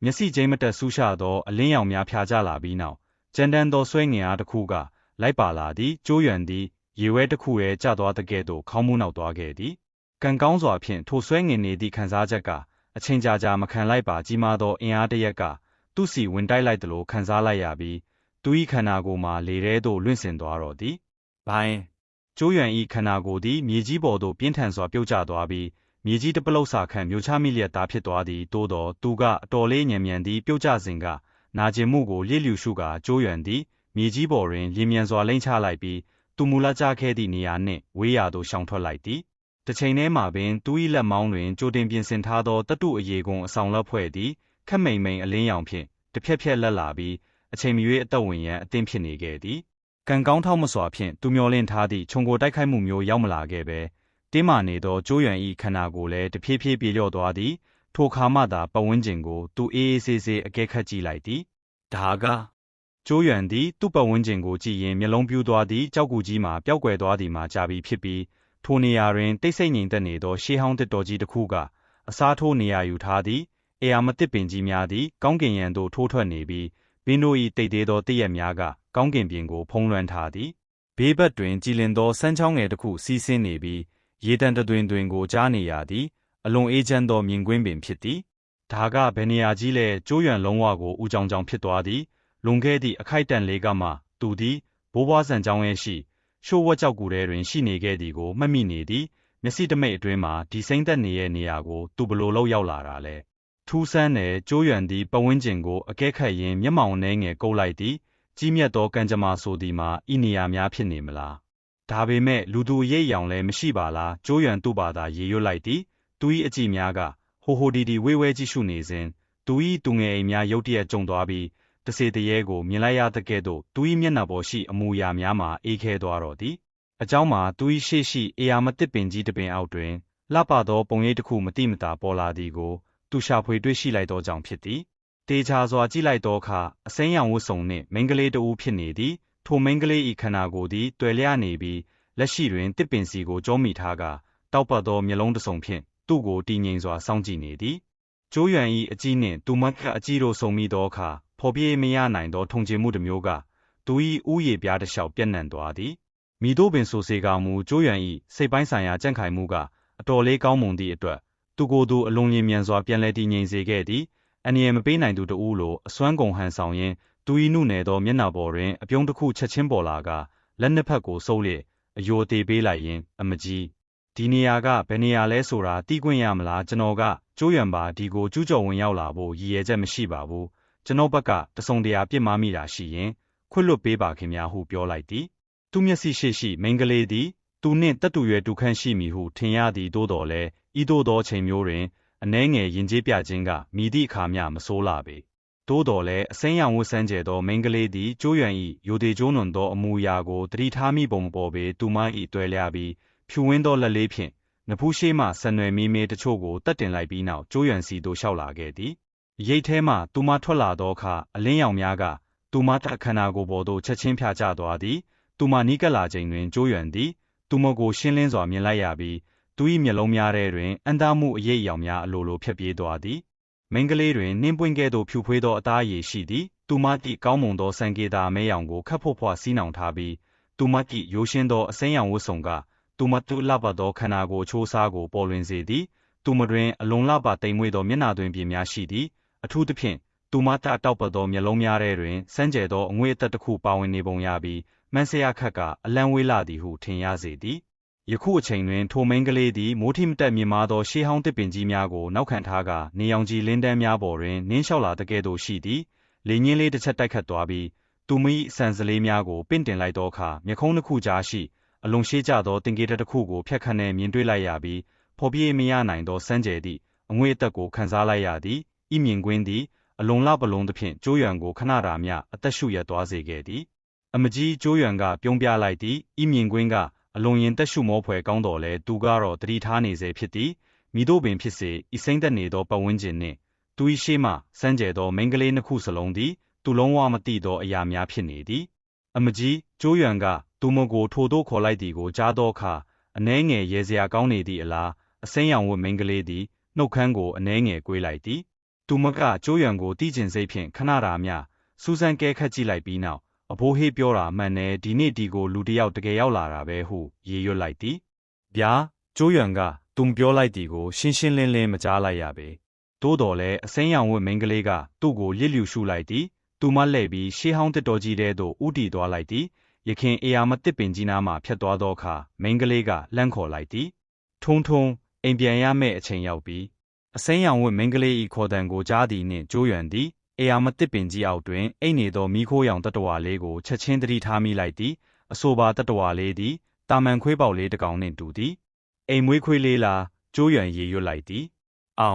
မျက်စိကျိမ့်မတက်ဆူးရှာသောအလင်းရောင်များဖြာကျလာပြီးနောက်ကြမ်းတမ်းသောဆွဲငင်အားတစ်ခုကလိုက်ပါလာသည်ကျိုးရွံသည်ရေဝဲတစ်ခုရဲ့ကျသွားတဲ့ကဲ့သို့ခေါင်းမူးနောက်သွားခဲ့သည်ကံကောင်းစွာဖြင့်ထိုဆွဲငင်နေသည့်ခံစားချက်ကအချိန်ကြာမခံလိုက်ပါကြီးမားသောအင်အားတစ်ရပ်ကသူ့စီဝင်တိုက်လိုက်သလိုခံစားလိုက်ရပြီးသူ၏ခန္ဓာကိုယ်မှာလေထဲသို့လွင့်စင်သွားတော့သည်ဘိုင်းကျိုးရွံ၏ခန္ဓာကိုယ်သည်မြေကြီးပေါ်သို့ပြင်းထန်စွာပြုတ်ကျသွားပြီးမြေကြီးတစ်ပလုတ်စာခန့်မြို့ချမိလျက်သားဖြစ်သွားသည်သို့သောသူကအတော်လေးညံမြန်သည်ပြုတ်ကျစဉ်ကနာကျင်မှုကိုလျစ်လျူရှုကာကျိုးရွံသည်မြေကြီးပေါ်တွင်လျင်မြန်စွာလိမ့်ချလိုက်ပြီးသူမူလကျခဲ့သည့်နေရာနှင့်ဝေးရာသို့ရှောင်ထွက်လိုက်သည်တစ်ချိန်တည်းမှာပင်သူ၏လက်မောင်းတွင်ကြိုတင်ပြင်ဆင်ထားသောတတုအရေကုန်အဆောင်လက်ဖွဲ့သည်ခက်မိန်အလင်းရောင်ဖြင့်တစ်ဖြက်လက်လာပြီးအချိန်မရွေးအသက်ဝင်ရန်အသင့်ဖြစ်နေခဲ့သည်ကံကောင်းထောက်မစွာဖြင့်သူမျောလင့်ထားသည့်ခြုံကိုတိုက်ခိုက်မှုမျိုးရောက်မလာခဲ့ပဲတင်းမာနေသောကျိုးရွံ၏ခန္ဓာကိုယ်လည်းတဖြည်းဖြည်းပြေလျော့သွားသည်ထိုခါမှသာပတ်ဝန်းကျင်ကိုသူအေးအေးဆေးဆေးအကဲခတ်ကြည့်လိုက်သည်ဒါကကျိုးရွံသည်သူ့ပတ်ဝန်းကျင်ကိုကြည့်ရင်မျက်လုံးပြူးသွားသည့်ကြောက်ကူကြီးမှပျောက်ကွယ်သွားသည်မှကြာပြီဖြစ်ပြီးထိုနေရာတွင်တိတ်ဆိတ်ငြိမ်သက်နေသောရှေးဟောင်းတစ်တော်ကြီးတစ်ခုကအစားထိုးနေရာယူထားသည်အေယာမတစ်ပင်ကြီးများသည်ကောင်းကင်ယံသို့ထိုးထွက်နေပြီးဘင်းတို့၏တိတ်သေးသောတည့်ရက်များကကောင်းကင်ပြင်ကိုဖုံးလွှမ်းထားသည်ဘေးဘက်တွင်ကြည်လင်သောစမ်းချောင်းငယ်တစ်ခုစီးဆင်းနေပြီးရေတံတွင်ကိုကြားနေရသည်အလွန်အေးချမ်းသောမြင်ကွင်းပင်ဖြစ်သည်ဒါကဘယ်နေရာကြီးလဲကျိုးရွံလုံးဝကိုဦးကြောင်ကြောင်ဖြစ်သွားသည်လွန်ခဲ့သည့်အခိုက်တန့်လေးကမှသူသည်ဘိုးဘွားဆန်ချောင်းရဲ့ရှိရှိုးဝက်ကြောက်ကူထဲတွင်ရှိနေခဲ့သည်ကိုမှတ်မိနေသည်မျက်စိတမိတ်အတွင်းမှာဒီစိမ့်သက်နေရဲ့နေရာကိုသူဘလို့လောက်ရောက်လာတာလဲထူးဆန်းတဲ့ကျိုးရွံသည်ပတ်ဝန်းကျင်ကိုအကဲခတ်ရင်းမျက်မှောင်နှဲငယ်ကုပ်လိုက်သည်ကြီးမြတ်သောကံကြမ္မာဆိုသည်မှာဤနေရာများဖြစ်နေမလားဒါပေမဲ့လူသူအရေးအယောင်လည်းမရှိပါလားကျိုးရွံသူ့ဘာသာရေရွတ်လိုက်သည်သူ၏အကြည့်များကဟိုဒီဝေးဝဲကြည့်ရှုနေစဉ်သူ၏သူငယ်အိမ်များရုတ်တရက်ကြုံသွားပြီးတစေတရေကိုမြင်လိုက်ရတဲ့ကဲ့သို့သူ၏မျက်နှာပေါ်ရှိအမူအရာများမှာအေးခဲသွားတော့သည်အကြောင်းမှာသူ၏ရှေ့ရှိအေယာမတစ်ပင်ကြီးတစ်ပင်အောက်တွင်လှပသောပုံရိပ်တစ်ခုမတိမတာပေါ်လာသည်ကိုသူရှာဖွေတွေ့ရှိလိုက်သောကြောင့်ဖြစ်သည်တေချာစွာကြည့်လိုက်သောအခါအစိမ်းရောင်ဝတ်စုံနှင့်မိန်းကလေးတစ်ဦးဖြစ်နေသည်ထိုမိန်းကလေး၏ခန္ဓာကိုယ်သည်တွယ်လျနေပြီးလက်ရှိတွင်တစ်ပင်စီကိုကြောမိထားကာတောက်ပတ်သောမျက်လုံးတစ်စုံဖြင့်သူ့ကိုတည်ငြိမ်စွာစောင့်ကြည့်နေသည်ကျိုးရွံ၏အကြီးနှင့်သူမကအကြီးတို့ဆုံမိသောအခါဖော်ပြေးမရနိုင်သောထုံချင်မှုတစ်မျိုးကသူ၏ဥယေပြားတစ်လျှောက်ပြန့်နှံ့သွားသည်မိတို့ပင်ဆိုစေကမူကျိုးရွံ၏စိတ်ပိုင်းဆိုင်ရာကြံ့ခိုင်မှုကအတော်လေးကောင်းမွန်သည့်အတွက်သူကိုယ်သူအလွန်လျင်မြန်စွာပြန်လည်တည်ငြိမ်စေခဲ့သည်အန္တရာယ်မပေးနိုင်သူတဦးလိုအစွမ်းကုန်ဟန်ဆောင်ရင်းသူ၏နုနယ်သောမျက်နှာပေါ်တွင်အပြုံးတစ်ခုချက်ချင်းပေါ်လာကလက်နှစ်ဖက်ကိုဆုပ်လျက်အယိုအသေးပေးလိုက်ရင်းအမကြီးဒီနေရာကဘယ်နေရာလဲဆိုတာသိခွင့်ရမလားကျွန်တော်ကကျိုးရွံပါဒီကိုကျူးကျော်ဝင်ရောက်လာဖို့ရည်ရွယ်ချက်မရှိပါဘူးကျွန်တော်ဘက်ကတစုံတရာပြစ်မှားမိတာရှိရင်ခွင့်လွတ်ပေးပါခင်များဟုပြောလိုက်သည်သူမျက်စိရှိမိန်းကလေးသည်သူနှင့်တတူရွယ်တူခန့်ရှိမည်ဟုထင်ရသည်သို့တော်လည်းဤသို့သောချိန်မျိုးတွင်အနှဲငယ်ရင်ကျေးပြခြင်းကမိသည့်အခါမျှမဆိုးလာပေသို့တော်လည်းအစိမ်းရောင်ဝတ်ဆန်းကျဲသောမိန်းကလေးသည်ကျိုးရွံ၏ယိုသေးကျိုးနွံသောအမူအရာကိုသတိထားမိပုံမပေါ်ပေသူမ၏တွယ်လျပြီးဖြူဝင်းသောလက်လေးဖြင့်နဖူးရှိမှဆန်နွယ်မီးမေးတချို့ကိုတက်တင်လိုက်ပြီးနောက်ကျိုးရွံစီသို့လျှောက်လာခဲ့သည်ရိတ်ထဲမှသူမထွက်လာသောအခါအလင်းရောင်များကသူမအခန္ဓာကိုယ်ပေါ်သို့ချက်ချင်းဖြာကျသွားသည်သူမနီးကပ်လာချိန်တွင်ကျိုးရွံသည်သူမကိုရှင်းလင်းစွာမြင်လိုက်ရပြီးသူ၏မျက်လုံးများထဲတွင်အံ့သားမှုအရိပ်အယောင်များအလိုလိုဖြတ်ပြေးသွားသည်မိန်းကလေးတွင်နှင်းပွင့်ကဲ့သို့ဖြူဖွေးသောအသားအရည်ရှိသည်သူမ၏ကောင်းမွန်သောစံကေတာအမဲရောင်ကိုခပ်ဖွဖွစီးနှောင်ထားပြီးသူမ၏ရိုးရှင်းသောအစိမ်းရောင်ဝတ်စုံကသူမတူလှပသောခန္ဓာကိုယ်အချိုးအစားကိုပေါ်လွင်စေသည်သူမတွင်အလွန်လှပတိမ်မွေ့သောမျက်နှာသွင်းပြင်များရှိသည်အထူးသဖြင့်သူမတောက်ပတ်သောမျက်လုံးများထဲတွင်စမ်းကြဲသောအငွေ့အသက်တစ်ခုပါဝင်နေပုံရပြီးမှန်းဆရာခတ်ကအလံဝေးလာသည်ဟုထင်ရစေသည်ယခုအချိန်တွင်ထိုမိန်းကလေးသည်မိုးထိမတက်မြင်မာသောရှေးဟောင်းတစ်ပင်ကြီးများကိုနောက်ခံထားကာနေရောင်ကြီးလင်းတန်းများပေါ်တွင်နင်းလျှောက်လာတဲ့ကဲ့သို့ရှိသည်လေညင်းလေးတစ်ချက်တိုက်ခတ်သွားပြီးသူမ၏ဆန်စလေးများကိုပင့်တင်လိုက်သောအခါမျက်ခုံးတစ်ခုကြားရှိအလွန်ရှေးကျသောတင်ကေတက်တစ်ခုကိုဖြတ်ခနဲမြင်တွေ့လိုက်ရပြီးဖော်ပြေးမရနိုင်သောစမ်းကြဲသည့်အငွေ့အသက်ကိုခံစားလိုက်ရသည်ဤမြင်ကွင်းသည်အလွန်လှပလုံးသဖြင့်ကျိုးရွံကိုခဏတာမျှအသက်ရှုရသွားစေခဲ့သည်အမကြီးကျိုးရွံကပြုံးပြလိုက်သည်ဤမြင်ကွင်းကအလွန်ရင်သက်ရှုမောဖွယ်ကောင်းတော်လဲသူကတော့တတိထားနေစေဖြစ်သည်မိတို့ပင်ဖြစ်စေဤစိမ့်သက်နေသောပတ်ဝန်းကျင်နှင့်သူ၏ရှေ့မှစမ်းကြဲသောမိန်းကလေးနှစ်ခုစလုံးသည်သူလုံးဝမသိသောအရာများဖြစ်နေသည်အမကြီးကျိုးရွံကသူမကိုထိုသို့ခေါ်လိုက်သည်ကိုကြားသောအခါအနှဲငယ်ရေစရာကောင်းနေသည့်အလားအစိမ်းရောင်ဝတ်မိန်းကလေးသည်နှုတ်ခမ်းကိုအနှဲငယ်ကွေးလိုက်သည် သူမကကျိုးရွံကိုတိကျင်စိတ်ဖြင့်ခဏတာမျှစူးစမ်းကဲခတ်ကြည့်လိုက်ပြီးနောက်အဖိုးဟေးပြောတာမှန်တယ်ဒီနေ့ဒီကိုလူတယောက်တကယ်ရောက်လာတာပဲဟုရေရွတ်လိုက်သည်ဗျာကျိုးရွံကသူမပြောလိုက်သည်ကိုရှင်းရှင်းလင်းလင်းမကြားလိုက်ရပေသို့တော်လည်းအစိမ်းရောင်ဝတ်မိန်းကလေးကသူ့ကိုလစ်လျူရှုလိုက်သည်သူမလှည့်ပြီးရှေးဟောင်းတစ်တော်ကြီးတဲသို့ဥတီသွားလိုက်သည်ယခင်အေယာမတစ်ပင်ကြီးနားမှဖြတ်သွားသောအခါမိန်းကလေးကလှမ်းခေါ်လိုက်သည်ထုံထုံအိမ်ပြန်ရမယ့်အချိန်ရောက်ပြီအစိမ်းရောင်ဝတ်မိန်းကလေး၏ခေါ်တံကိုကြားသည်နှင့်ကျိုးရွံသည်အေယာမတစ်ပင်ကြီးအောက်တွင်အိမ်နေသောမိခိုးရောင်တတဝါလေးကိုချက်ချင်းသတိထားမိလိုက်သည်အဆိုပါတတဝါလေးသည်တာမန်ခွေးပေါက်လေးတစ်ကောင်နှင့်တူသည်အိမ်မွေးခွေးလေးလားကျိုးရွံရေရွတ်လိုက်သည်အောင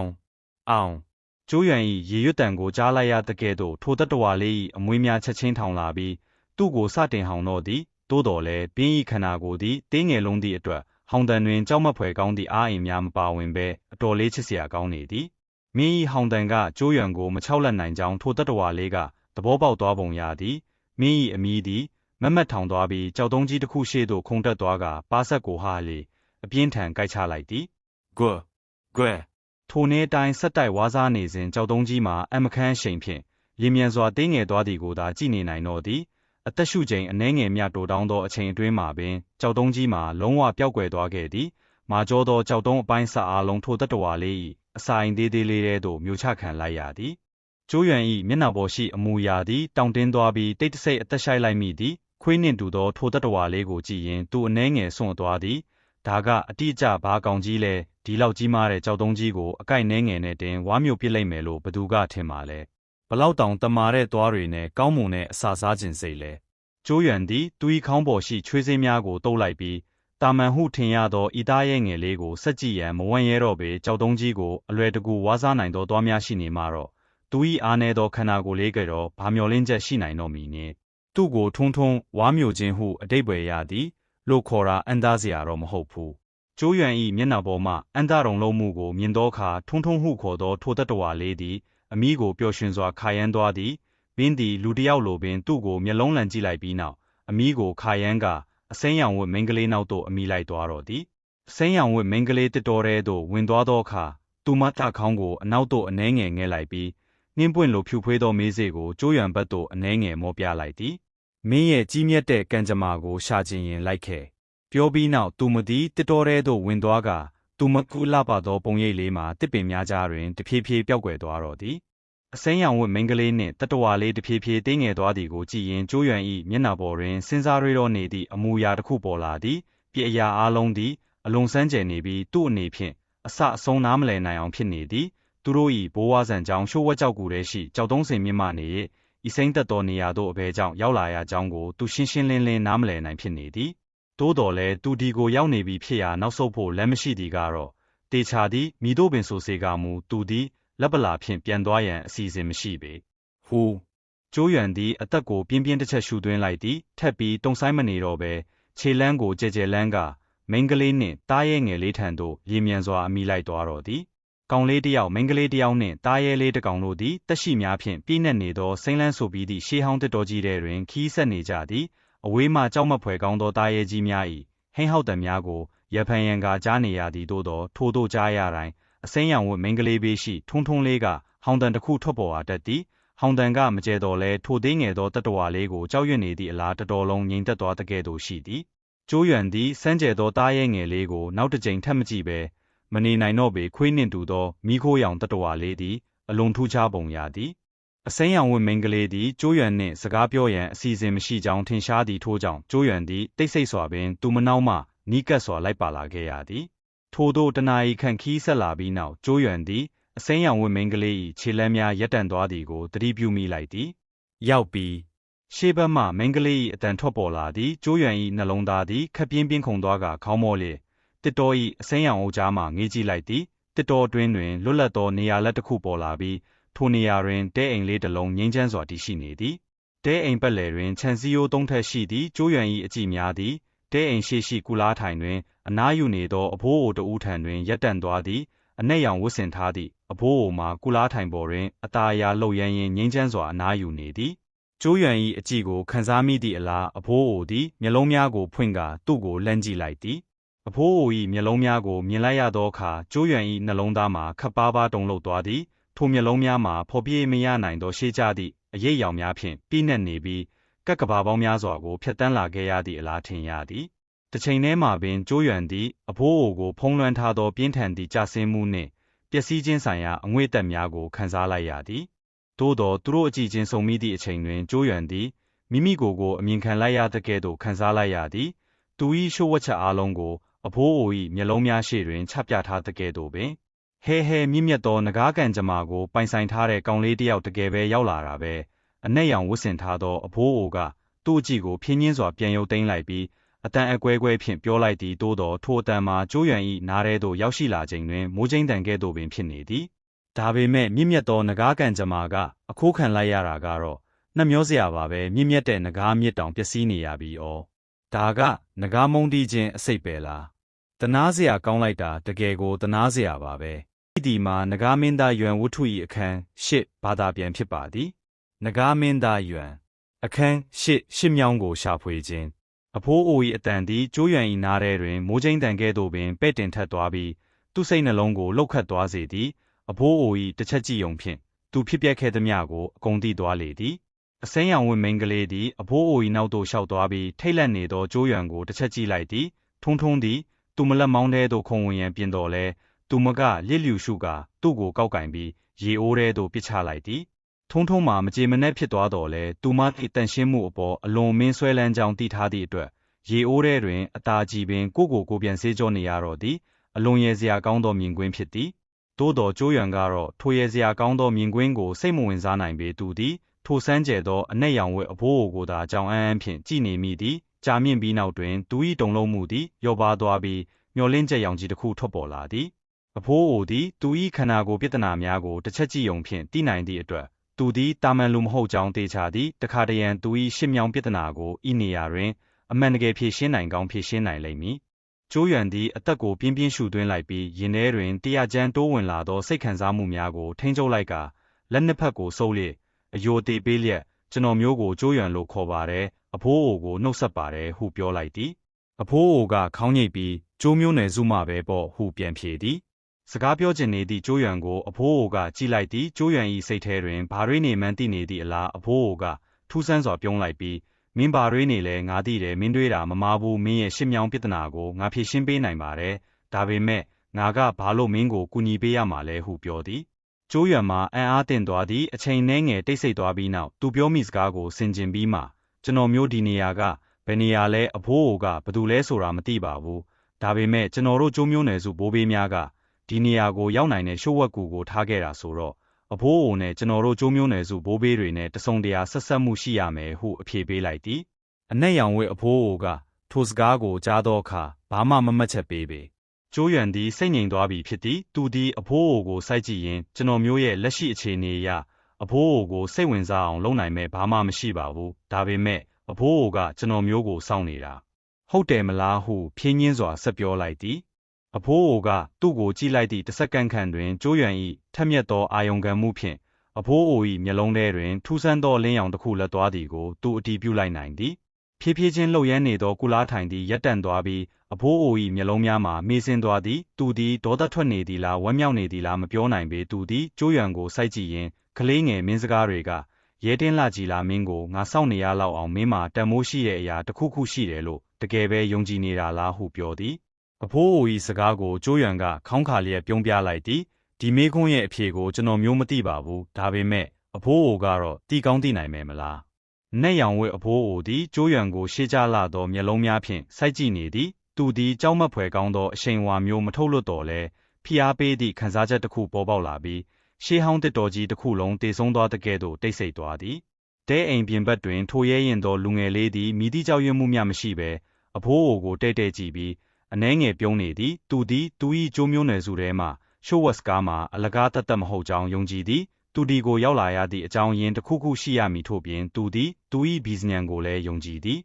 ်ကျိုးရွံ၏ရေရွတ်တံကိုကြားလိုက်ရတဲ့ကဲ့သို့ထိုတတဝါလေး၏အမွေးများချက်ချင်းထောင်လာပြီးသူ့ကိုစတင်ဟောင်တော့သည်သို့တော်လည်းပင်၏ခန္ဓာကိုယ်သည်တင်းငယ်လုံးသည့်အတွက်ဟောင်တန်တွင်ကြောက်မက်ဖွယ်ကောင်းသည့်အားအိမ်များမပါဝင်ဘဲအတော်လေးချစ်စရာကောင်းနေသည်မင်း၏ဟောင်တန်ကကျိုးရွံကိုမချောက်လက်နိုင်ကြောင်းထိုတတဝါလေးကသဘောပေါက်သွားပုံရသည်မင်း၏အမီးသည်မက်မက်ထောင်သွားပြီးကြောက်တုံးကြီးတစ်ခုရှေ့သို့ခုန်တက်သွားကပါဆက်ကိုဟာလေအပြင်းထန်ကိုက်ချလိုက်သည်ကွထိုနေ့တိုင်းဆက်တိုက်ဝါးစားနေစဉ်ကြောက်တုံးကြီးမှာအမခန်းရှိန်ဖြင့်လင်းမြန်စွာတင်းငယ်သွားသည်ကိုသာကြည့်နေနိုင်တော့သည်အသက်ရှုချိန်အနှဲငယ်မြတိုတောင်းသောအချိန်အတွင်းမှာပင်ကြောက်တုံးကြီးမှာလုံးဝပျောက်ကွယ်သွားခဲ့သည်မာကျောသောကြောက်တုံးအပိုင်းစအားလုံးထိုတတဝါလေး၏အစာအိမ်သေးသေးလေးထဲသို့မျိုးချခံလိုက်ရသည်ကျိုးရွံ၏မျက်နှာပေါ်ရှိအမူအရာသည်တောင့်တင်းသွားပြီးတိတ်တဆိတ်အသက်ရှိုက်လိုက်မိသည်ခွေးနှင့်တူသောထိုတတဝါလေးကိုကြည့်ရင်သူအနှဲငယ်စွန့်သွားသည်ဒါကအတိအကျဘာကောင်ကြီးလဲဒီလောက်ကြီးမားတဲ့ကြောက်တုံးကြီးကိုအကိုက်နှဲငယ်နဲ့တင်ဝါမျိုးပစ်လိုက်မယ်လို့ဘသူကထင်ပါလဲဘလောက်တောင်တမာတဲ့သွားတွေနဲ့ကောင်းမွန်တဲ့အစာစားခြင်းစိတ်လဲကျိုးရွံသည်သူ၏ခေါင်းပေါ်ရှိချွေးစေးများကိုတုပ်လိုက်ပြီးတာမန်ဟုထင်ရသောဤသားရဲ့ငယ်လေးကိုဆက်ကြည့်ရန်မဝန့်ရဲတော့ပေကြောက်တုံးကြီးကိုအလွယ်တကူဝါးစားနိုင်သောသွားများရှိနေမှတော့သူ၏အားနည်းသောခန္ဓာကိုယ်လေးကတော့ဘာမျောလင်းချက်ရှိနိုင်တော့မည်နှင့်သူ့ကိုထုံဝါမျိုးခြင်းဟုအတိတ်ပဲရသည်လို့ခေါ်တာအန်သားစရာတော့မဟုတ်ဘူးကျိုးရွံ၏မျက်နှာပေါ်မှအန်သားရုံလုံးမှုကိုမြင်သောအခါထုံဟုခေါ်သောထိုတတဝါလေးသည်အမိကိုပျော်ရွှင်စွာခါရမ်းသွားသည်ပင်သည်လူတစ်ယောက်လိုပင်သူ့ကိုမျက်လုံးလန်ကြည့်လိုက်ပြီးနောက်အမိကိုခါရမ်းကအစိမ်းရောင်ဝတ်မိန်းကလေးနောက်သို့အမိလိုက်သွားတော့သည်အစိမ်းရောင်ဝတ်မိန်းကလေးတစ်တော်ထဲသို့ဝင်သွားသောအခါသူမတခေါင်းကိုအနောက်သို့အနှဲငယ်ငဲလိုက်ပြီးနှင်းပွင့်လိုဖြူဖွေးသောမေးစေ့ကိုကျိုးရွံဘက်သို့အနှဲငယ်မောပြလိုက်သည်မင်းရဲ့ကြီးမြတ်တဲ့ကံကြမ္မာကိုရှာကျင်ရင်လိုက်ခဲ့ပြောပြီးနောက်သူမသည်တစ်တော်ထဲသို့ဝင်သွားကသူမကူလှပသောပုံရိပ်လေးမှာတစ်ပင်များကြားတွင်တဖြည်းဖြည်းပျောက်ကွယ်သွားတော့သည်အစိမ်းရောင်ဝတ်မိန်းကလေးနှင့်တတဝါလေးတဖြည်းဖြည်းတင်းငယ်သွားသည်ကိုကြည့်ရင်ကျိုးရွံ၏မျက်နှာပေါ်တွင်စဉ်းစားရတော့နေသည့်အမူအရာတစ်ခုပေါ်လာသည်ပြည့်အရာအလုံးသည်အလွန်ဆန်းကျယ်နေပြီးသူ့အနေဖြင့်အဆအဆုံးနားမလည်နိုင်အောင်ဖြစ်နေသည်သူတို့၏ဘိုးဝါဆန်ကြောင့်ရှိုးဝက်ကြောက်ကူထဲရှိကြောက်တုံးစင်မြင့်မှနေ၏ဤစိမ့်သက်သောနေရာသို့အဘယ်ကြောင့်ရောက်လာရကြောင်းကိုသူရှင်းရှင်းလင်းလင်းနားမလည်နိုင်ဖြစ်နေသည်သို့တော်လည်းသူဒီကိုရောက်နေပြီဖြစ်ရာနောက်ဆုတ်ဖို့လမ်းမရှိသည်ကတော့တေချာသည်မိတို့ပင်ဆိုစေကမူသူသည်လက်ပလာဖြင့်ပြန်သွားရန်အစီအစဉ်မရှိပေဟူကျိုးရွံသည်အသက်ကိုပြင်းပြင်းတစ်ချက်ရှူသွင်းလိုက်သည်ထက်ပြီးတုံဆိုင်မနေတော့ပဲခြေလန်းကိုကြဲကြဲလန်းကမိန်းကလေးနှင့်တားရဲငယ်လေးထံသို့ရေမြန်စွာအမိလိုက်သွားတော့သည်ကောင်လေးတစ်ယောက်မိန်းကလေးတစ်ယောက်နှင့်တားရဲလေးတစ်ကောင်တို့သည်တက်ရှိများဖြင့်ပြည့်နှက်နေသောစိမ့်လန်းဆိုပြီးသည့်ရှေးဟောင်းတစ်တော်ကြီးထဲတွင်ခီးဆက်နေကြသည်အဝေးမှကြောက်မက်ဖွယ်ကောင်းသောတားရဲကြီးများ၏ဟိန်းဟောက်တံများကိုရဖန်ရန်ကကြားနေရသည်သို့သောထိုတို့ကြားရတိုင်းအစိမ်းရောင်ဝတ်မိန်းကလေးဘေးရှိထုံလေးကဟောင်တန်တစ်ခုထွက်ပေါ်လာတတ်သည်ဟောင်တန်ကမကျဲတော်လဲထိုသေးငယ်သောတတဝါလေးကိုကြောက်ရွံ့နေသည့်အလားတော်တော်လုံးငြိမ်သက်သွားတဲ့ကဲ့သို့ရှိသည်ကျိုးရွံသည်စမ်းကြဲသောတားရဲငယ်လေးကိုနောက်တစ်ကြိမ်ထပ်မကြည့်ပဲမနေနိုင်တော့ပေခွေးနှင့်တူသောမိခိုးရောင်တတဝါလေးသည်အလွန်ထူးခြားပုံရသည်အစိမ်းရောင်ဝတ်မိန်းကလေးသည်ကျိုးရွံနှင့်စကားပြောရန်အစီအစဉ်မရှိကြောင်းထင်ရှားသည်ထို့ကြောင့်ကျိုးရွံသည်တိတ်ဆိတ်စွာပင်သူမနောက်မှနီးကပ်စွာလိုက်ပါလာခဲ့ရသည်ထို့သို့တနာရီခန့်ခီးဆက်လာပြီးနောက်ကျိုးရွံသည်အစိမ်းရောင်ဝတ်မိန်းကလေး၏ခြေလမ်းများရပ်တန့်သွားသည်ကိုသတိပြုမိလိုက်သည်ရောက်ပြီးရှေ့ဘက်မှမိန်းကလေး၏အတန်ထွက်ပေါ်လာသည်ကျိုးရွံ၏နှလုံးသားသည်ခပ်ပြင်းပြင်းခုန်သွားကခေါင်းမောလေတစ်တော်၏အစိမ်းရောင်အုပ်ကြားမှငေးကြည့်လိုက်သည်တစ်တော်အတွင်းတွင်လွတ်လပ်သောနေရာလက်တစ်ခုပေါ်လာပြီးထိုနေရာတွင်တဲအိမ်လေးတစ်လုံးငြိမ်းချမ်းစွာတည်ရှိနေသည်တဲအိမ်ပတ်လည်တွင်ခြံစည်းရိုးသုံးထပ်ရှိသည်ကျိုးရွံ၏အကြည့်များသည်တဲအိမ်ရှိကူလားထိုင်တွင်အနားယူနေသောအဖိုးအိုတဦးထံတွင်ရပ်တန့်သွားသည်အနက်ရောင်ဝတ်ဆင်ထားသည့်အဖိုးအိုမှာကူလားထိုင်ပေါ်တွင်အသားအရာလှုပ်ရမ်းရင်းငြိမ်းချမ်းစွာအနားယူနေသည်ကျိုးရွံ၏အကြည့်ကိုခံစားမိသည့်အလားအဖိုးအိုသည်မျက်လုံးများကိုဖွင့်ကာသူ့ကိုလှမ်းကြည့်လိုက်သည်အဖိုးအို၏မျက်လုံးများကိုမြင်လိုက်ရသောအခါကျိုးရွံ၏နှလုံးသားမှာခပ်ပါးပါးတုန်လှုပ်သွားသည် ထိုမျက်လုံးများမှာဖော်ပြေးမရနိုင်သောရှေးကြသည့်အရေးရောင်များဖြင့်ပြည့်နှက်နေပြီးကပ်ကဘာပေါင်းများစွာကိုဖျက်ဆီးလာခဲ့ရသည့်အလားထင်ရသည်တစ်ချိန်တည်းမှာပင်ကျိုးရွံသည့်အဖိုးအိုကိုဖုံးလွှမ်းထားသောပြင်းထန်သည့်ကျဆင်းမှုနှင့်ပျက်စီးခြင်းဆိုင်ရာအငွေ့သက်များကိုခံစားလိုက်ရသည်သို့သောသူတို့အကြည့်ချင်းဆုံမိသည့်အချိန်တွင်ကျိုးရွံသည်မိမိကိုယ်အမြင်ခံလိုက်ရသကဲ့သို့ခံစားလိုက်ရသည်သူ၏ရှို့ဝှက်ချက်အားလုံးကိုအဖိုးအို၏မျက်လုံးများရှေ့တွင်ချပြထားသကဲ့သို့ပင်ဟဲမြင့်မြတ်သောနဂါးကန်ကြမ္မာကိုပိုင်ဆိုင်ထားတဲ့ကောင်လေးတစ်ယောက်တကယ်ပဲရောက်လာတာပဲအနက်ရောင်ဝတ်ဆင်ထားသောအဖိုးအိုကသူ့အကြည့်ကိုဖြင်းညင်းစွာပြန်ရုပ်သိမ်းလိုက်ပြီးအတန်အကွဲဖြင့်ပြောလိုက်သည်သို့သောထိုအတန်မှာကျိုးရွံ၏နားထဲသို့ရောက်ရှိလာချိန်တွင်မိုးကျိန်းတန်ကဲ့သို့ပင်ဖြစ်နေသည်ဒါပေမဲ့မြင့်မြတ်သောနဂါးကန်ကြမ္မာကအခိုးခံလိုက်ရတာကတော့နှမျောစရာပါပဲမြင့်မြတ်တဲ့နဂါးမြစ်တောင်ပျက်စီးနေရပြီဩဒါကနဂါးမုန်းတီးခြင်းအစိတ်ပဲလားတနာစရာကောင်းလိုက်တာတကယ်ကိုတနာစရာပါပဲဒီမှာနဂါးမင်းသားယွမ်ဝတ္ထု၏အခန်း၈ဘာသာပြန်ဖြစ်ပါသည်နဂါးမင်းသားယွမ်အခန်း၈မြောင်းကိုရှာဖွေခြင်းအဖိုးအို၏အတန်သည်ကျိုးရွံ၏နားထဲတွင်မိုးကျိန်းတန်ကဲ့သို့ပင်ပဲ့တင်ထက်သွားပြီးသူ့စိတ်နှလုံးကိုလှုပ်ခတ်သွားစေသည်အဖိုးအို၏တစ်ချက်ကြည့်ယုံဖြင့်သူဖြစ်ပျက်ခဲ့သမျှကိုအကုန်သိသွားလေသည်အစိမ်းရောင်ဝတ်မိန်းကလေးသည်အဖိုးအို၏နောက်သို့လျှောက်သွားပြီးထိတ်လန့်နေသောကျိုးရွံကိုတစ်ချက်ကြည့်လိုက်သည်ထုံသည်သူမလက်မောင်းထဲသို့ခုံဝင်ရန်ပြင်တော်လဲသူမကလစ်လျူရှုကာသူ့ကိုကောက်ကင်ပြီးရေအိုးထဲသို့ပစ်ချလိုက်သည်ထုံမှာမကြေမနက်ဖြစ်သွားတော်လဲသူမ၏တန်ရှင်းမှုအပေါ်အလွန်မင်းဆွဲလန်းကြောင်းသိထားသည့်အတွက်ရေအိုးထဲတွင်အသာကြီးပင်ကိုပြန်ဆေးကြောနေရတော့သည်အလွန်ရယ်စရာကောင်းသောမြင်ကွင်းဖြစ်သည်သို့တော်ကျိုးရွံကတော့ထိုရယ်စရာကောင်းသောမြင်ကွင်းကိုစိတ်မဝင်စားနိုင်ပေသူသည်ထိုစမ်းကြဲသောအနက်ရောင်ဝတ်အဖိုးအိုကိုသာကြောင်အန်းဖြင့်ကြည်နေမိသည်ကြာမြင့်ပြီးနောက်တွင်သူ၏တုန်လှုပ်မှုသည်လျော့ပါသွားပြီးမျောလင်းချက်ရောင်ကြီးတစ်ခုထွက်ပေါ်လာသည်အဖိုးအိုသည်သူ၏ခန္ဓာကိုယ်ပြဿနာများကိုတစ်ချက်ကြည့်ယုံဖြင့်သိနိုင်သည့်အတွက်သူသည်တာမန်လူမဟုတ်ကြောင်းသိချသည်တခါတရံသူ၏ရှစ်မြောင်းပြဿနာကိုဤနေရာတွင်အမှန်တကယ်ဖြေရှင်းနိုင်ကောင်းဖြေရှင်းနိုင်လိမ့်မည်ကျိုးရွံသည်အသက်ကိုပြင်းရှူသွင်းလိုက်ပြီးရင်ထဲတွင်တရားကျမ်းတိုးဝင်လာသောစိတ်ခံစားမှုများကိုထိန်းချုပ်လိုက်ကာလက်နှစ်ဖက်ကိုဆုပ်လျက်အယိုတေပေးလျက်ကျွန်တော်မျိုးကိုကျိုးရွံလို့ခေါ်ပါတယ်အဖိုးအိုကိုနှုတ်ဆက်ပါတယ်ဟုပြောလိုက်သည်အဖိုးအိုကခေါင်းညိတ်ပြီးကျိုးမျိုးနယ်စုမှပဲပေါ့ဟုပြန်ဖြေသည်စကားပြောချင်နေသည့်ကျိုးရွံကိုအဖိုးအိုကကြည့်လိုက်သည်ကျိုးရွံ၏စိတ်ထဲတွင်ဘာတွေနေမှန်းသိနေသည့်အလားအဖိုးအိုကထူးဆန်းစွာပြုံးလိုက်ပြီးမင်းဘာတွေနေလဲငါသိတယ်မင်းတွေးတာမမားဘူးမင်းရဲ့ရှစ်မြောင်းပြဿနာကိုငါဖြေရှင်းပေးနိုင်ပါတယ်ဒါပေမဲ့ငါကဘာလို့မင်းကိုကူညီပေးရမှာလဲဟုပြောသည်ကျိုးရွံမှာအံ့အားသင့်သွားသည့်အချိန်နှဲငယ်တိတ်ဆိတ်သွားပြီးနောက်သူပြောမိစကားကိုဆင်ခြင်ပြီးမှကျွန်တော်မျိုးဒီနေရာကဘယ်နေရာလဲအဖိုးအိုကဘသူလဲဆိုတာမသိပါဘူးဒါပေမဲ့ကျွန်တော်တို့ကျိုးမျိုးနယ်စုဘိုးဘေးများကဒီနေရာကိုရောက်နိုင်တဲ့ရှို့ဝက်ကူကိုထားခဲ့တာဆိုတော့အဖိုးအိုနဲ့ကျွန်တော်တို့ကျိုးမျိုးနယ်စုဘိုးဘေးတွေနဲ့တစုံတရာဆက်ဆက်မှုရှိရမယ်ဟုအဖြေပေးလိုက်သည်အနက်ရောင်ဝတ်အဖိုးအိုကထိုစကားကိုကြားသောအခါဘာမှမမှတ်ချက်ပေးပေကျိုးရွံသည်စိတ်ငြိမ်သွားပြီဖြစ်သည်သူသည်အဖိုးအိုကိုစိုက်ကြည့်ရင်ကျွန်တော်မျိုးရဲ့လက်ရှိအခြေအနေအရအဖိုးအိုကိုစိတ်ဝင်စားအောင်လုပ်နိုင်မဲ့ဘာမှမရှိပါဘူးဒါပေမဲ့အဖိုးအိုကကျွန်တော်မျိုးကိုစောင့်နေတာဟုတ်တယ်မလားဟုဖြင်းညင်းစွာဆက်ပြောလိုက်သည်အဖိုးအိုကသူ့ကိုကြည့်လိုက်သည့်တစ်စက္ကန့်ခန့်တွင်ကျိုးရွံ၏ထက်မြက်သောအာယုံခံမှုဖြင့်အဖိုးအို၏မျက်လုံးထဲတွင်ထူးဆန်းသောလင်းရောင်တစ်ခုလက်သွားသည်ကိုသူအတည်ပြုလိုက်နိုင်သည်ဖြည်းဖြည်းချင်းလှုပ်ရမ်းနေသောကုလားထိုင်သည်ရပ်တန့်သွားပြီးအဖိုးအို၏မျက်လုံးများမှာမေးစင်းသွားသည်သူသည်ဒေါသထွက်နေသည်လားဝမ်းမြောက်နေသည်လားမပြောနိုင်ပေသူသည်ကျိုးရွံကိုစိုက်ကြည့်ရင်ကလေးငယ်မင်းစကားတွေကရဲတင်းလှကြည်လားမင်းကိုငါစောင့်နေရလောက်အောင်မင်းမှာတန်မိုးရှိတဲ့အရာတစ်ခုရှိတယ်လို့တကယ်ပဲယုံကြည်နေတာလားဟုပြောသည်အဖိုးအို၏စကားကိုကျိုးရွံကခေါင်းခါလျက်ပြုံးပြလိုက်သည်ဒီမေးခွန်းရဲ့အဖြေကိုကျွန်တော်မျိုးမသိပါဘူးဒါပေမဲ့အဖိုးအိုကတော့တီကောင်းသိနိုင်မယ်မလားနက်ရောင်ဝတ်အဖိုးအိုသည်ကျိုးရွံကိုရှေ့ကြလာသောမျက်လုံးများဖြင့်စိုက်ကြည့်နေသည်သူသည်ကြောက်မက်ဖွယ်ကောင်းသောအရှိန်အဝါမျိုးမထုတ်လွတ်တော်လဲဖိအားပေးသည့်ခံစားချက်တစ်ခုပေါ်ပေါက်လာပြီးရှေးဟောင်းတစ်တော်ကြီးတစ်ခုလုံးတေဆုံးသွားတဲ့ကဲ့သို့တိတ်ဆိတ်သွားသည်တဲအိမ်ပြင်ဘက်တွင်ထိုရဲရင်သောလူငယ်လေးသည်မိသည့်ကြောက်ရွံ့မှုများမရှိဘဲအဖိုးအိုကိုတဲ့ကြည့်ပြီးအနှဲငယ်ပြုံးနေသည်သူသည်သူ၏ကျိုးမျိုးနယ်စုထဲမှရှိုးဝက်စကားမှာအလကားတတ်မဟုတ်ကြောင်းယုံကြည်သည်သူဒီကိုရောက်လာရသည့်အကြောင်းရင်းတစ်ခုရှိရမည်ထို့ပြင်သူသည်သူ၏ဘီဇညံကိုလည်းယုံကြည်သည်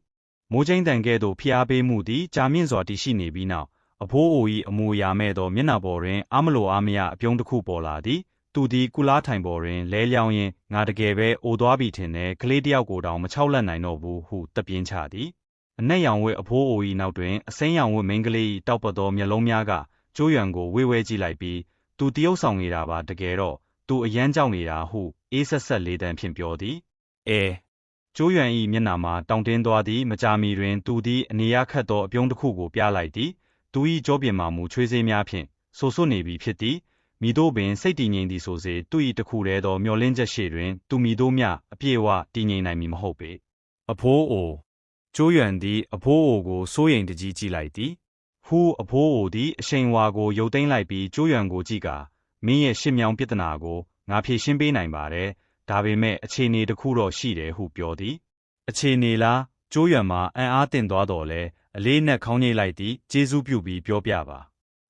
မိုးကျိန်းတန်ကဲ့သို့ဖိအားပေးမှုသည်ကြာမြင့်စွာတည်ရှိနေပြီးနောက်အဖိုးအို၏အမူအရာမဲ့သောမျက်နှာပေါ်တွင်အားမလိုအားမရအပြုံးတစ်ခုပေါ်လာသည်သူသည်ကုလားထိုင်ပေါ်တွင်လဲလျောင်းရင်းငါတကယ်ပဲအိုသွားပြီထင်တယ်ကလေးတစ်ယောက်ကိုတောင်မချောက်လက်နိုင်တော့ဘူးဟုတပြင်းချသည်အနက်ရောင်ဝတ်အဖိုးအို၏နောက်တွင်အစိမ်းရောင်ဝတ်မိန်းကလေး၏တောက်ပသောမျက်လုံးများကကျိုးရွံကိုဝေးဝဲကြည့်လိုက်ပြီးသူတရုပ်ဆောင်နေတာပါတကယ်တော့ သူအရမ်းကြောက်နေတာဟုအေးဆက်ဆက်လေးတန်းဖြင့်ပြောသည်ကျိုးရွံ၏မျက်နှာမှာတောင်တင်းသွားသည်မကြာမီတွင်သူသည်အနေရခတ်သောအပြုံးတစ်ခုကိုပြလိုက်သည်သူ၏ကြောပြင်မှမူချွေးစေးများဖြင့်ဆိုဆွနေပြီဖြစ်သည်မိတို့ပင်စိတ်တည်ငြိမ်သည်ဆိုစေသူ၏တစ်ခုတည်းသောမျှော်လင့်ချက်ရှိတွင်သူမိတို့မျှအပြည့်အဝတည်ငြိမ်နိုင်မည်မဟုတ်ပေအဖိုးအိုကျိုးရွံသည်အဖိုးအိုကိုစိုးရိမ်တကြီးကြည့်လိုက်သည်ဟူအဖိုးအိုသည်အရှိန်ဝါကိုရုပ်သိမ်းလိုက်ပြီးကျိုးရွံကိုကြည့်ကာမင်းရဲ့ရှစ်မြောင်းပြဿနာကိုငါဖြေရှင်းပေးနိုင်ပါတယ်ဒါပေမဲ့အခြေအနေတစ်ခုတော့ရှိတယ်ဟုပြောသည်အခြေအနေလားကျိုးရွံမှာအံ့အားသင့်သွားတော်လဲအလေးနက်ခေါင်းငိတ်လိုက်သည်ကျေးဇူးပြုပြီးပြောပြပါ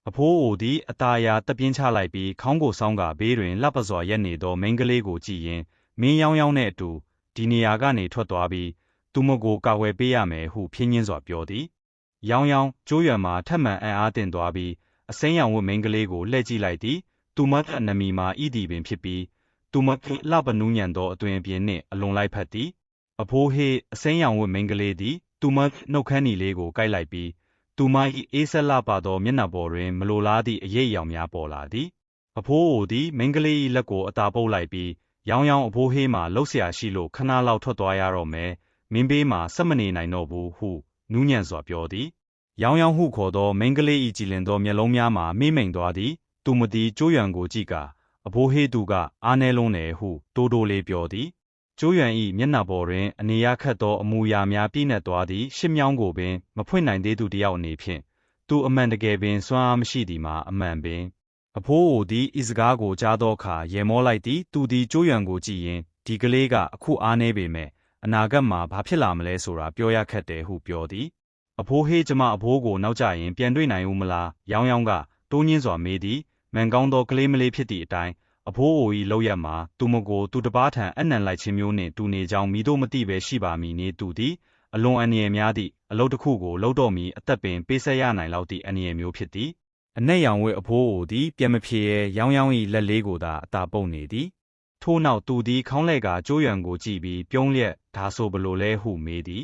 အဖိုးအိုသည်အตาအရာတပြင်းချလိုက်ပြီးခေါင်းကိုဆောင်းကဘေးတွင်လှပစွာရက်နေသောမိန်းကလေးကိုကြည့်ရင်မင်းယောင်းယောင်းနှင့်အတူဒီနေရာကနေထွက်သွားပြီးသူမကိုကာဝယ်ပေးရမယ်ဟုဖြင်းညင်းစွာပြောသည်ယောင်းယောင်းကျိုးရွံမှာထပ်မံအံ့အားသင့်သွားပြီးအစိမ်းရောင်ဝတ်မိန်းကလေးကိုလှည့်ကြည့်လိုက်သည်သူမအနမီမှာဤသည်ပင်ဖြစ်ပြီးသူမလှပနူးညံသောအတွင်အပြင်နှင့်အလွန်လိုက်ဖက်သည်အဖိုးဟေးအစိမ်းရောင်ဝတ်မိန်းကလေးသည်သူမနှုတ်ခမ်းနီလေးကိုကိုက်လိုက်ပြီးသူမ၏အေးဆက်လှပသောမျက်နှာပေါ်တွင်မလိုလားသည့်အရိပ်အယောင်များပေါ်လာသည်အဖိုးအိုသည်မိန်းကလေး၏လက်ကိုအသာပုတ်လိုက်ပြီးယောင်းယောင်းအဖိုးဟေးမှလှုပ်ရှားရှိလို့ခဏလောက်ထွက်သွားရတော့မယ်မင်းဘေးမှာဆက်မနေနိုင်တော့ဘူးဟုနူးညံ့စွာပြောသည်ယောင်းယောင်းဟုခေါ်သောမိန်းကလေး၏ကြည်လင်သောမျက်လုံးများမှာမိမိန်သွားသည်သူမသည်ကျိုးရွံကိုကြည့်ကာအဖိုးဟေးသူကအားနည်းလုံးတယ်ဟုတိုးတိုးလေးပြောသည်ကျိုးရွံ၏မျက်နှာပေါ်တွင်အနေရခတ်သောအမူအရာများပြည့်နှက်သွားသည်ရှစ်မြောင်းကိုပင်မဖွင့်နိုင်သေးသူတစ်ယောက်အနေဖြင့်သူအမှန်တကယ်ပင်စွမ်းအားမရှိသည်မှာအမှန်ပင်အဖိုးအိုသည်ဤစကားကိုကြားသောအခါရေမောလိုက်သည်သူသည်ကျိုးရွံကိုကြည့်ရင်ဒီကလေးကအခုအားနည်းပေမဲ့အနာဂတ်မှာဘာဖြစ်လာမလဲဆိုတာပြောရခက်တယ်ဟုပြောသည်အဖိုးဟေးကျမအဖိုးကိုနောက်ကျရင်ပြန်တွေ့နိုင်ဦးမလားယောင်းယောင်းကတိုးညင်းစွာမေးသည်မန်ကောင်းသောကလေးမလေးဖြစ်သည့်အတိုင်းအဖိုးအို၏လောက်ရမှာသူမကိုသူတစ်ပါးထံအနံလိုက်ခြင်းမျိုးနှင့်တူနေကြောင်းမိတို့မသိပဲရှိပါမည်နေသူသည်အလွန်အန္တရာယ်များသည့်အလုပ်တစ်ခုကိုလုပ်တော့မီအသက်ပင်ပေးဆက်ရနိုင်လောက်သည့်အန္တရာယ်မျိုးဖြစ်သည်အနက်ရောင်ဝဲအဖိုးအိုသည်ပြန်မဖြေရဲယောင်းယောင်း၏လက်လေးကိုသာအသာပုတ်နေသည်ထို့နောက်သူသည်ခေါင်းလဲကာကျိုးရွံကိုကြည့်ပြီးပြုံးလျက်ဒါဆိုဘလို့လဲဟုမေးသည်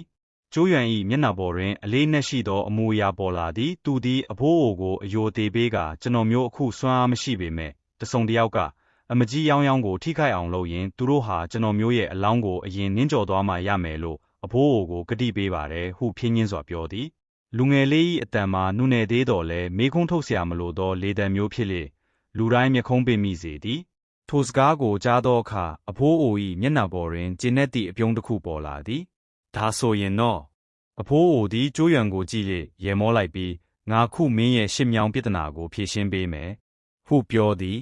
ကျိုးရွံ၏မျက်နှာပေါ်တွင်အလေးနက်ရှိသောအမူအရာပေါ်လာသည်သူသည်အဖိုးအိုကိုအယိုသေးပေးကကျွန်တော်မျိုးအခုစွမ်းအားမရှိပေမဲ့တစုံတစ်ယောက်ကအမကြီးယောင်းယောင်းကိုထိခိုက်အောင်လုပ်ရင်သူတို့ဟာကျွန်တော်မျိုးရဲ့အလောင်းကိုအရင်နင်းကြော်သွားမှရမယ်လို့အဖိုးအိုကိုကတိပေးပါတယ်ဟုဖြင်းညင်းစွာပြောသည်လူငယ်လေး၏အတန်မှာနုနယ်သေးတော်လဲမေးခွန်းထုတ်เสียမလို့သောလေတံမျိုးဖြစ်လေလူတိုင်းမျက်ခုံးပင်မိစေသည်ထိုစကားကိုကြားသောအခါအဖိုးအို၏မျက်နှာပေါ်တွင်ကျဉ်တဲ့သည့်အပြုံးတစ်ခုပေါ်လာသည်ဒါဆိုရင်တော့အဖိုးအိုသည်ကျိုးရွံကိုကြည့်လေရေမောလိုက်ပြီးငါခုမင်းရဲ့ရှစ်မြောင်းပြဿနာကိုဖြေရှင်းပေးမယ်ဟုပြောသည်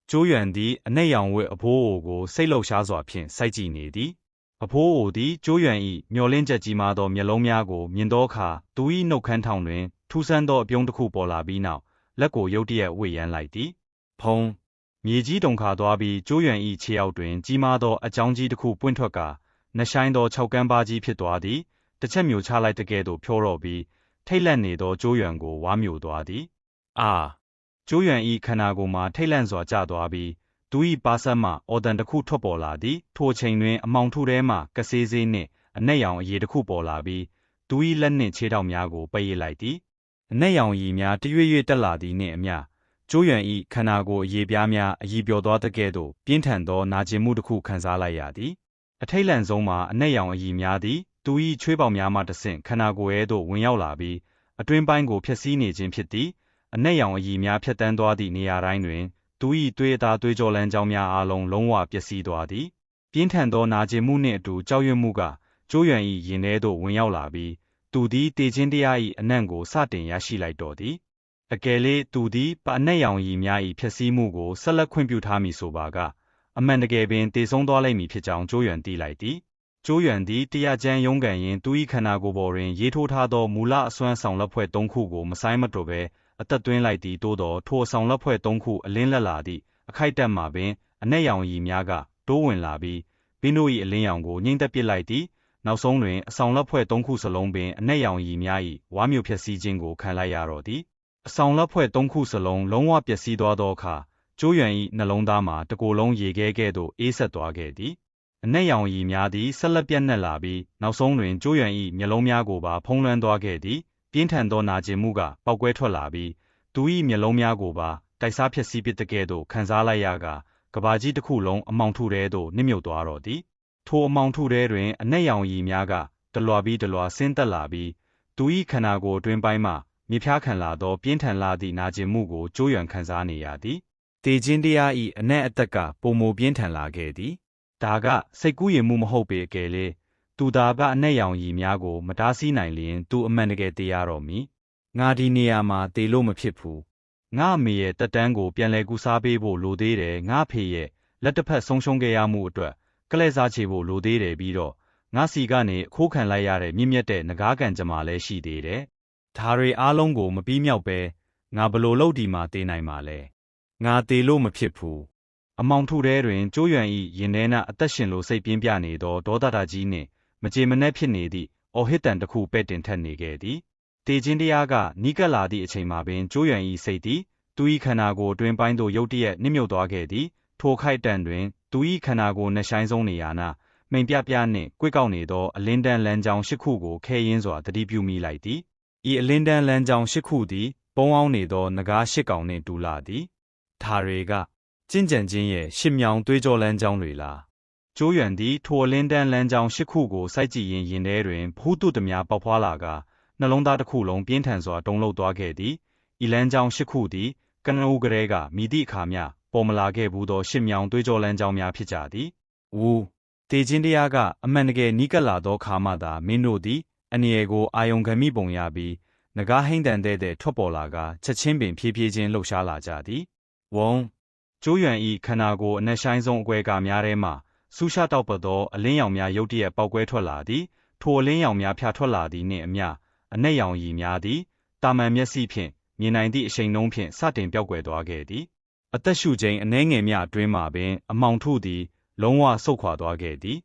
ကျိုးရွံသည်အနက်ရောင်ဝတ်အဖိုးအိုကိုစိတ်လှုပ်ရှားစွာဖြင့်စိုက်ကြည့်နေသည်အဖိုးအိုသည်ကျိုးရွံ၏မျောလင့်ချက်ကြီးမားသောမျက်လုံးများကိုမြင်သောအခါသူ၏နှုတ်ခမ်းထောင်တွင်ထူးဆန်းသောအပြုံးတစ်ခုပေါ်လာပြီးနောက်လက်ကိုရုတ်တရက်ဝှေ့ယမ်းလိုက်သည်ဖုံးမြေကြီးတုန်ခါသွားပြီးကျိုးရွံ၏ခြေအောက်တွင်ကြီးမားသောအကြောင်းကြီးတစ်ခုပွင့်ထွက်ကာနှရှိုင်းသော၆ကန်းပါးကြီးဖြစ်သွားသည်တစ်ချက်မျိုးချလိုက်တဲ့ကဲ့သို့ဖြောတော့ပြီးထိတ်လန့်နေသောကျိုးရွံကိုဝါမျိုးသွားသည်ကျိုးရွံ၏ခန္ဓာကိုယ်မှာထိတ်လန့်စွာကျသွားပြီးသူ၏ပါးစပ်မှအော်တန်တစ်ခုထွက်ပေါ်လာသည်ထိုအချိန်တွင်အမောင်ထုထဲမှကဆေးဆေးနှင့်အနက်ရောင်အရည်တစ်ခုပေါ်လာပြီးသူ၏လက်နှင့်ခြေထောက်များကိုပိတ်ရလိုက်သည်အနက်ရောင်ရည်များတရွေ့ရွေ့တက်လာသည်နှင့်အမျှကျိုးရွံ၏ခန္ဓာကိုယ်အရည်ပြားများအရည်ပျော်သွားတဲ့ကဲ့သို့ပြင်းထန်သောနာကျင်မှုတစ်ခုခံစားလိုက်ရသည်အထိတ်လန့်ဆုံးမှာအနက်ရောင်အရည်များသည်သူ၏ချွေးပေါင်များမှတဆင့်ခန္ဓာကိုယ်ရဲ့သို့ဝင်ရောက်လာပြီးအတွင်းပိုင်းကိုဖျက်ဆီးနေခြင်းဖြစ်သည်အနက်ရောင်အရည်များဖြတ်တန်းသွားသည့်နေရာတိုင်းတွင်သူ၏သွေးအသားသွေးကြောလမ်းကြောင်းများအားလုံးလုံးဝပျက်စီးသွားသည်ပြင်းထန်သောနာကျင်မှုနှင့်အတူကြောက်ရွံ့မှုကကျိုးရွံ၏ရင်ထဲသို့ဝင်ရောက်လာပြီးသူသည်တေခြင်းတရား၏အနံ့ကိုစတင်ရရှိလိုက်တော်သည်အကယ်၍သူသည်အနက်ရောင်ရည်များ၏ဖျက်ဆီးမှုကိုဆက်လက်ခွင့်ပြုထားမည်ဆိုပါကအမှန်တကယ်ပင်တေဆုံးသွားလိမ့်မည်ဖြစ်ကြောင်းကျိုးရွံသိလိုက်သည်ကျိုးရွံသည်တရားကျမ်းရုံးကန်ရင်သူ၏ခန္ဓာကိုယ်ပေါ်တွင်ရေးထိုးထားသောမူလအစွမ်းဆောင်လက်ဖွဲ့၃ခုကိုမဆိုင်မတော်ပဲအသက်သွင်းလိုက်သည်သို့သောထိုအဆောင်လက်ဖွဲ့၃ခုအလင်းလက်လာသည့်အခိုက်အတန့်မှာပင်အနက်ရောင်ရည်များကတိုးဝင်လာပြီးပင်တို့၏အလင်းရောင်ကိုငြိမ့်သက်ပစ်လိုက်သည်နောက်ဆုံးတွင်အဆောင်လက်ဖွဲ့၃ခုစလုံးပင်အနက်ရောင်ရည်များ၏ဝါမျိုးဖျက်ဆီးခြင်းကိုခံလိုက်ရတော့သည်အဆောင်လက်ဖွဲ့၃ခုစလုံးလုံးဝပျက်စီးသွားသောအခါကျိုးရွံ၏နှလုံးသားမှာတကိုယ်လုံးရေခဲကဲ့သို့အေးဆက်သွားခဲ့သည်အနက်ရောင်ရည်များသည်ဆက်လက်ပြန့်နှံ့လာပြီးနောက်ဆုံးတွင်ကျိုးရွံ၏မျက်လုံးများကိုပါဖုံးလွှမ်းသွားခဲ့သည်ပြင်းထန်သောနာကျင်မှုကပေါက်ကွဲထွက်လာပြီးသူ၏မျက်လုံးများကိုပါတိုက်စားဖျက်ဆီးပစ်တဲ့ကဲ့သို့ခံစားလိုက်ရက ကဘာကြီးတစ်ခုလုံးအမောင်ထုတဲသို့နှိမ့်မြုပ်သွားတော့သည်ထိုအမောင်ထုတဲတွင်အနက်ရောင်ရည်များကတလွာပြီးတလွာဆင်းသက်လာပြီးသူ၏ခန္ဓာကိုယ်အတွင်းပိုင်းမှမြေဖြားခံလာသောပြင်းထန်လာသည့်နာကျင်မှုကိုကြိုးရွံခံစားနေရသည်တေခြင်းတရား၏အနက်အသက်ကပုံမပြင်းထန်လာခဲ့သည်ဒါကစိတ်ကူးယဉ်မှုမဟုတ်ပေအကယ်လေသူသာကအနက်ရောင်ရည်များကိုမတားဆီးနိုင်လျင်သူအမှန်တကယ်တေရတော့မည်ငါဒီနေရာမှာတေလို့မဖြစ်ဘူးငါအမေရဲ့တက်တန်းကိုပြန်လဲကူစားပေးဖို့လိုသေးတယ်ငါဖေရဲ့လက်တစ်ဖက်ဆုံးရှုံးခဲ့ရမှုအတွက်ကလဲစားချေဖို့လိုသေးတယ်ပြီးတော့ငါစီကနေအခိုးခံလိုက်ရတဲ့မြင့်မြတ်တဲ့ငကားကန်ကြမှာလည်းရှိသေးတယ်ဒါတွေအားလုံးကိုမပြီးမြောက်ပဲငါဘလို့လုပ်ဒီမှာတေးနိုင်မှာလဲငါတေလို့မဖြစ်ဘူးအမောင်ထုထဲတွင်ကျိုးရွံဤရင်ထဲနာအသက်ရှင်လိုစိတ်ပြင်းပြနေသောဒေါသတာကြီးနှင့်မကြေမနက်ဖြစ်နေသည့်အော်ဟစ်တန်တစ်ခုပဲ့တင်ထက်နေခဲ့သည်တေခြင်းတရားကနီးကပ်လာသည့်အချိန်မှာပင်ကျိုးရွံဤစိတ်သည်သူ၏ခန္ဓာကိုယ်အတွင်းပိုင်းသို့ရုတ်တရက်နှိမ့်မြုပ်သွားခဲ့သည်ထိုခိုက်တန်တွင်သူ၏ခန္ဓာကိုယ်နှဆိုင်ဆုံးနေရာနာမိန်ပြပြနှင့်ကွေ့ကောက်နေသောအလင်းတန်းလမ်းကြောင်း၈ခုကိုခဲရင်းစွာတတိပြုမိလိုက်သည်ဤအလင်းတန်းလမ်းကြောင်း၈ခုသည်ပုံအောင်နေသောနဂါး၈ကောင်နှင့်တူလာသည်ဒါတွေကကျင့်ကြံခြင်းရဲ့ရှစ်မြောင်သွေးကြောလမ်းကြောင်းတွေလားကျိုးရွံသည်ထိုအလင်းတန်းလမ်းကြောင်း၈ခုကိုစိုက်ကြည့်ရင်ရင်ထဲတွင်ဖူးတုတများပေါက်ဖွာလာကာနှလုံးသားတစ်ခုလုံးပြင်းထန်စွာတုန်လှုပ်သွားခဲ့သည်ဤလမ်းကြောင်း၈ခုသည်ကနဦးကလေးကမိသည့်အခါမျှပေါ်မလာခဲ့ဘူးသောရှစ်မြောင်သွေးကြောလမ်းကြောင်းများဖြစ်ကြသည်ဝူတေခြင်းတရားကအမှန်တကယ်နီးကပ်လာသောခါမှသာမင်းတို့သည်အနေရကိုအာယုံခံမိပုံရပြီးငကားဟိမ့်တန်တဲ့ထွက်ပေါ်လာကချက်ချင်းပင်ဖြည်းဖြည်းချင်းလှုပ်ရှားလာကြသည်ဝုံကျိုးရွံဤခန္ဓာကိုယ်အနက်ဆိုင်ဆုံးအကွဲကားများထဲမှဆူရှာတောက်ပသောအလင်းရောင်များရုတ်တရက်ပေါက်ကွဲထွက်လာသည်ထိုအလင်းရောင်များဖြာထွက်လာသည်နှင့်အမျှအနက်ရောင်ရည်များသည်တာမန်မျက်စိဖြင့်မြင်နိုင်သည့်အရှိန်နှုန်းဖြင့်စတင်ပျောက်ကွယ်သွားခဲ့သည်အသက်ရှူချိန်အနည်းငယ်မျှအတွင်းမှာပင်အမောင်ထုသည်လုံးဝဆုတ်ခွာသွားခဲ့သည်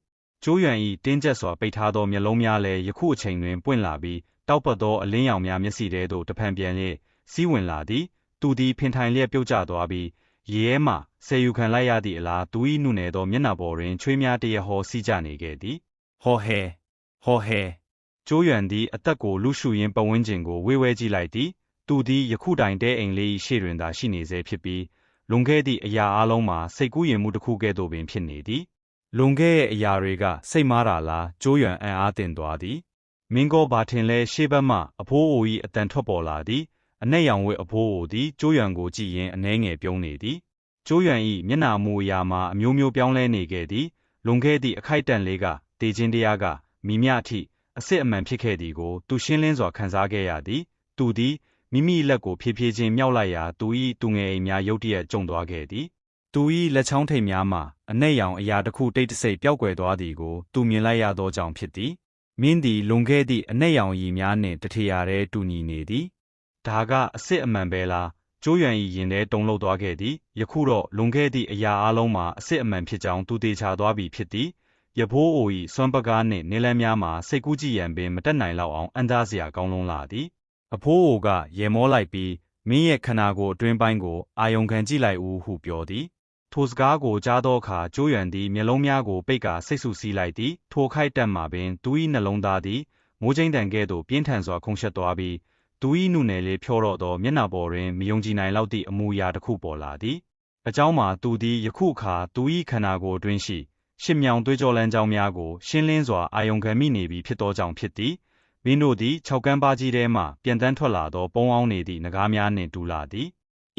ကျိုးရွံဤတင်းကျပ်စွာပိတ်ထားသောမျက်လုံးများလည်းယခုအချိန်တွင်ပွင့်လာပြီးတောက်ပသောအလင်းရောင်များမျက်စိထဲသို့တဖန်ပြန်လျက်စီးဝင်လာသည်သူသည်ဖင်ထိုင်လျက်ပြုတ်ကျသွားပြီးရေထဲမှဆယ်ယူခံလိုက်ရသည့်အလားသူ၏နုနယ်သောမျက်နှာပေါ်တွင်ချွေးများတရဟောစီးကျနေခဲ့သည်ဟောဟဲကျိုးရွံသည်အသက်ကိုလူရှုရင်းပတ်ဝန်းကျင်ကိုဝေးဝဲကြည့်လိုက်သည်သူသည်ယခုတိုင်တဲအိမ်လေး၏ရှေ့တွင်သာရှိနေဆဲဖြစ်ပြီးလွန်ခဲ့သည့်အရာအလုံးမှာစိတ်ကူးယဉ်မှုတစ်ခုကဲ့သို့ပင်ဖြစ်နေသည်လွန်ခဲ့တဲ့အရာတွေကစိတ်မားတာလားကျိုးရွံအံ့အားသင့်သွားသည်မင်းကောဘာထင်လဲရှေ့ဘက်မှအဖိုးအို၏အတန်ထွက်ပေါ်လာသည်အနက်ရောင်ဝတ်အဖိုးအိုသည်ကျိုးရွံကိုကြည့်ရင်အနှဲငယ်ပြုံးနေသည်ကျိုးရွံ၏မျက်နှာမူအရာမှာအမျိုးမျိုးပြောင်းလဲနေခဲ့သည်လွန်ခဲ့သည့်အခိုက်အတန့်လေးကတေခြင်းတရားကမိမြအထိအစစ်အမှန်ဖြစ်ခဲ့သည်ကိုသူရှင်းလင်းစွာခံစားခဲ့ရသည်သူသည်မိမိလက်ကိုဖြည်းဖြည်းချင်းမြောက်လိုက်ရာသူ၏သူငယ်အိမ်များရုတ်တရက်ကျုံသွားခဲ့သည်သူ၏လက်ချောင်းထိပ်များမှာအနက်ရောင်အရာတစ်ခုတိတ်တဆိတ်ပျောက်ကွယ်သွားသည်ကိုသူမြင်လိုက်ရသောကြောင့်ဖြစ်သည်မင်းသည်လွန်ခဲ့သည့်အနက်ရောင်ရည်များနှင့်တထေရာထဲတူညီနေသည်ဒါကအစစ်အမှန်ပဲလားကျိုးရွံ၏ရင်ထဲတုန်လှုပ်သွားခဲ့သည်ယခုတော့လွန်ခဲ့သည့်အရာအလုံးမှာအစစ်အမှန်ဖြစ်ကြောင်းသူသေချာသွားပြီဖြစ်သည်ရဖိုးအို၏စွမ်းပကားနှင့်နေလန်းများမှာစိတ်ကူးကြည့်ရန်ပင်မတက်နိုင်လောက်အောင်အံ့သားစရာကောင်းလွန်းလာသည်အဖိုးအိုကရေမောလိုက်ပြီးမင်းရဲ့ခန္ဓာကိုယ်အတွင်းပိုင်းကိုအာယုံခံကြည့်လိုက်ဦးဟုပြောသည်ထိုစကားကိုကြားသောအခါကျိုးရွံသည်မျက်လုံးများကိုပိတ်ကာစိတ်ဆူဆီးလိုက်သည်ထိုခိုက်တန့်မှာပင်သူ၏နှလုံးသားသည်မိုးကျိန်းတန်ကဲ့သို့ပြင်းထန်စွာခုန်ရှက်သွားပြီးသူ၏နုနယ်လေးဖြောတော့သောမျက်နှာပေါ်တွင်မယုံကြည်နိုင်လောက်သည့်အမူအရာတစ်ခုပေါ်လာသည်အကြောင်းမှာသူသည်ယခုအခါသူ၏ခန္ဓာကိုယ်အတွင်းရှိရှစ်မြောင်သွေးကြောလမ်းကြောင်းများကိုရှင်းလင်းစွာအာယုံခံမိနေပြီဖြစ်သောကြောင့်ဖြစ်သည်မင်းတို့သည်၆ကန်းပါးကြီးထဲမှပြန်တန်းထွက်လာသောပုံအောင်နေသည့်နဂါးများနှင့်တူလာသည်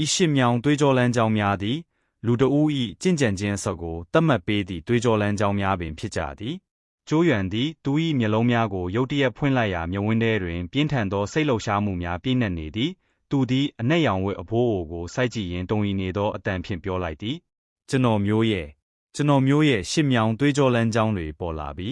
ဤရှစ်မြောင်သွေးကြောလမ်းကြောင်းများသည်လူတဦး၏ကျင့်ကြံခြင်းအစကိုသတ်မှတ်ပေးသည့်သွေးကြောလမ်းကြောင်းများပင်ဖြစ်ကြသည်ကျိုးရွံသည်သူ၏မျက်လုံးများကိုရုတ်တရက်ဖွင့်လိုက်ရာမျက်ဝန်းထဲတွင်ပြင်းထန်သောစိတ်လှုပ်ရှားမှုများပြည့်နှက်နေသည်သူသည်အနက်ရောင်ဝတ်အဖိုးအိုကိုစိုက်ကြည့်ရင်းတုန်ရီနေသောအတန်ဖြင့်ပြောလိုက်သည်ကျွန်တော်မျိုးရဲ့ရှစ်မြောင်သွေးကြောလမ်းကြောင်းတွေပေါ်လာပြီ